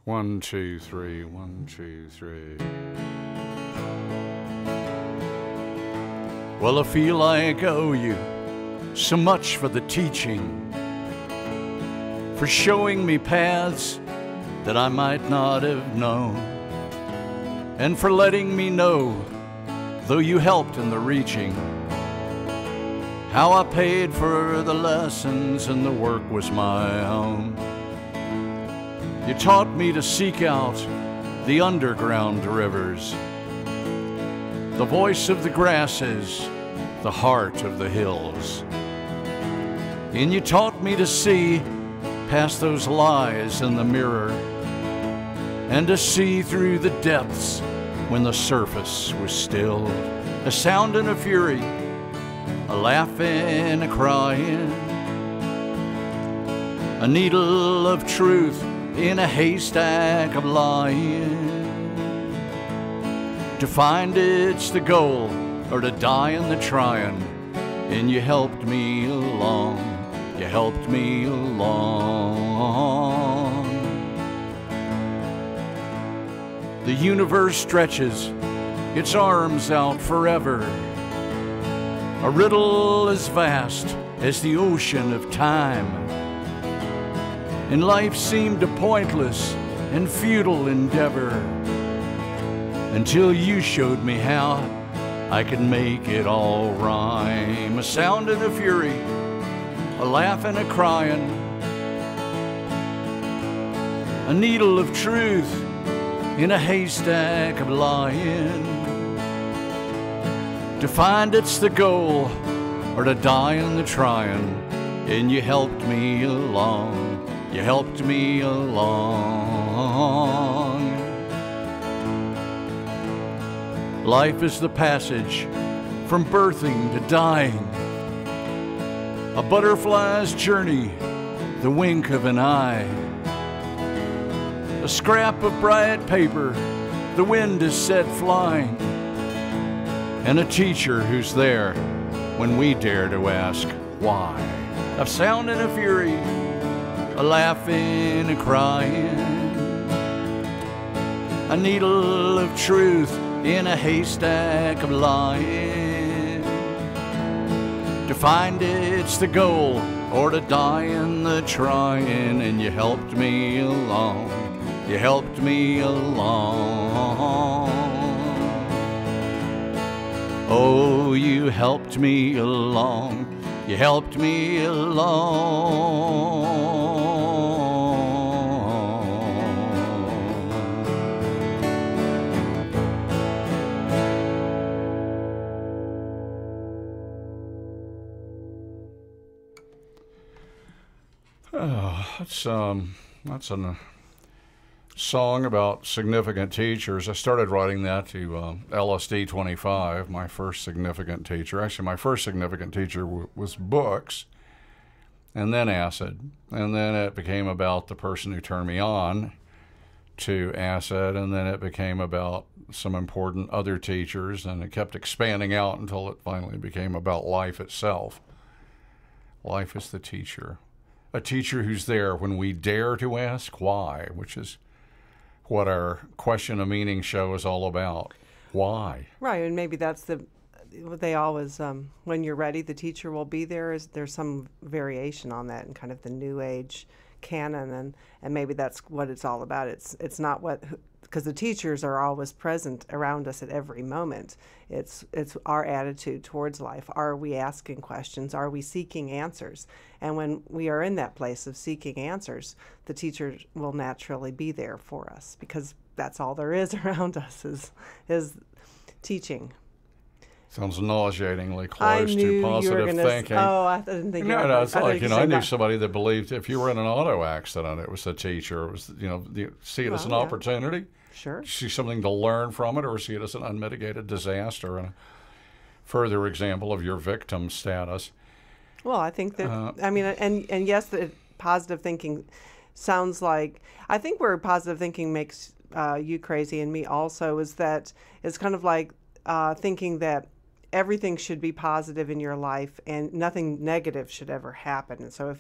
1, 2, 3, 1, 2, 3. Well, I feel like I owe you so much for the teaching, for showing me paths that I might not have known, and for letting me know, though you helped in the reaching, how I paid for the lessons and the work was my own. You taught me to seek out the underground rivers, the voice of the grasses, the heart of the hills. And you taught me to see past those lies in the mirror, and to see through the depths when the surface was stilled. A sound and a fury, a laughing, a crying, a needle of truth in a haystack of lying. To find it's the goal, or to die in the trying. And you helped me along, you helped me along. The universe stretches its arms out forever, a riddle as vast as the ocean of time. And life seemed a pointless and futile endeavor, until you showed me how I could make it all rhyme. A sound and a fury, a laugh and a crying, a needle of truth in a haystack of lying. To find it's the goal, or to die in the trying. And you helped me along, you helped me along. Life is the passage from birthing to dying, a butterfly's journey, the wink of an eye, a scrap of bright paper the wind has set flying, and a teacher who's there when we dare to ask why. A sound and a fury, a laughing, a crying, a needle of truth in a haystack of lying. To find it's the goal, or to die in the trying. And you helped me along, you helped me along. Oh, you helped me along, you helped me along. That's a song about significant teachers. I started writing that to LSD 25, my first significant teacher. Actually, my first significant teacher was books, and then acid. And then it became about the person who turned me on to acid, and then it became about some important other teachers, and it kept expanding out until it finally became about life itself. Life is the teacher. A teacher who's there when we dare to ask why, which is what our Question of Meaning show is all about. Why? Right, and maybe that's what they always, when you're ready, the teacher will be there. There's some variation on that in kind of the New Age canon, and maybe that's what it's all about. It's not because the teachers are always present around us at every moment. It's our attitude towards life. Are we asking questions? Are we seeking answers? And when we are in that place of seeking answers, the teacher will naturally be there for us, because that's all there is around us is teaching. Sounds nauseatingly close to positive thinking. I didn't think. No, it's like, I knew somebody that believed if you were in an auto accident, it was a teacher. It was, you see it as an opportunity. Sure. See something to learn from it, or see it as an unmitigated disaster, and a further example of your victim status. Well, I think that, and yes, the positive thinking sounds like, I think where positive thinking makes you crazy and me also is that it's kind of like thinking that everything should be positive in your life, and nothing negative should ever happen. And so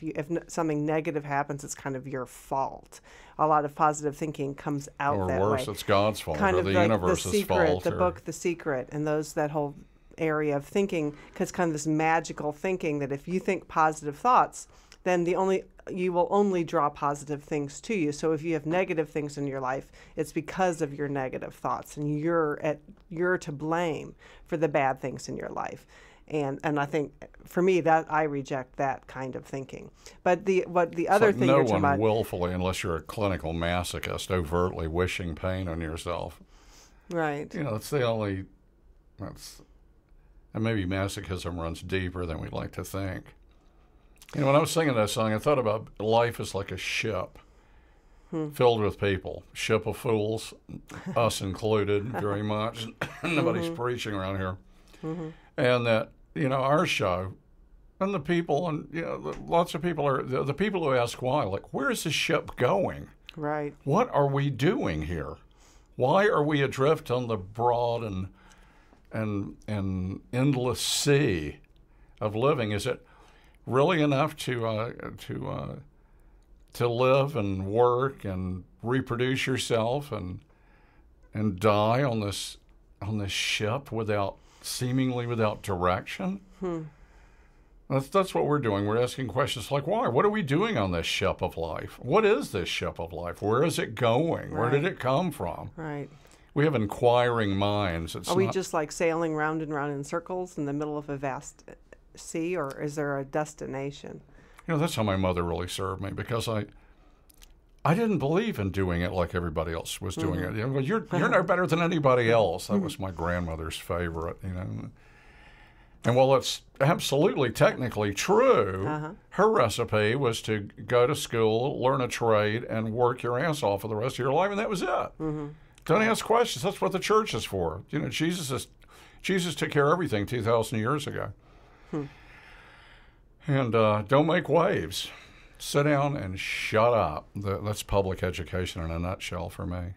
something negative happens, it's kind of your fault. A lot of positive thinking comes out that way. Or worse, it's God's fault, kind or of the like universe's fault. The book, The Secret, and that whole area of thinking, because kind of this magical thinking that if you think positive thoughts, then you will only draw positive things to you. So if you have negative things in your life, it's because of your negative thoughts, and you're to blame for the bad things in your life. And I think for me that I reject that kind of thinking. But the other thing you're talking about, no one willfully, unless you're a clinical masochist, overtly wishing pain on yourself. right? It's the only. And maybe masochism runs deeper than we'd like to think. When I was singing that song, I thought about life as like a ship filled with people. Ship of fools, us included, very much. Nobody's preaching around here. And that, our show, and the people, and lots of people are, the people who ask why, like, where is the ship going? Right. What are we doing here? Why are we adrift on the broad and endless sea of living? Is it really enough to live and work and reproduce yourself and die on this ship seemingly without direction? That's what we're doing. We're asking questions like, why? What are we doing on this ship of life? What is this ship of life? Where is it going? Right. Where did it come from? Right. We have inquiring minds. Are we just like sailing round and round in circles in the middle of a vast sea, or is there a destination? That's how my mother really served me, because I didn't believe in doing it like everybody else was doing it. Well, you're no better than anybody else. That was my grandmother's favorite, And while it's absolutely technically true, her recipe was to go to school, learn a trade, and work your ass off for the rest of your life, and that was it. Don't ask questions. That's what the church is for. Jesus took care of everything 2,000 years ago. And don't make waves. Sit down and shut up. That's public education in a nutshell for me.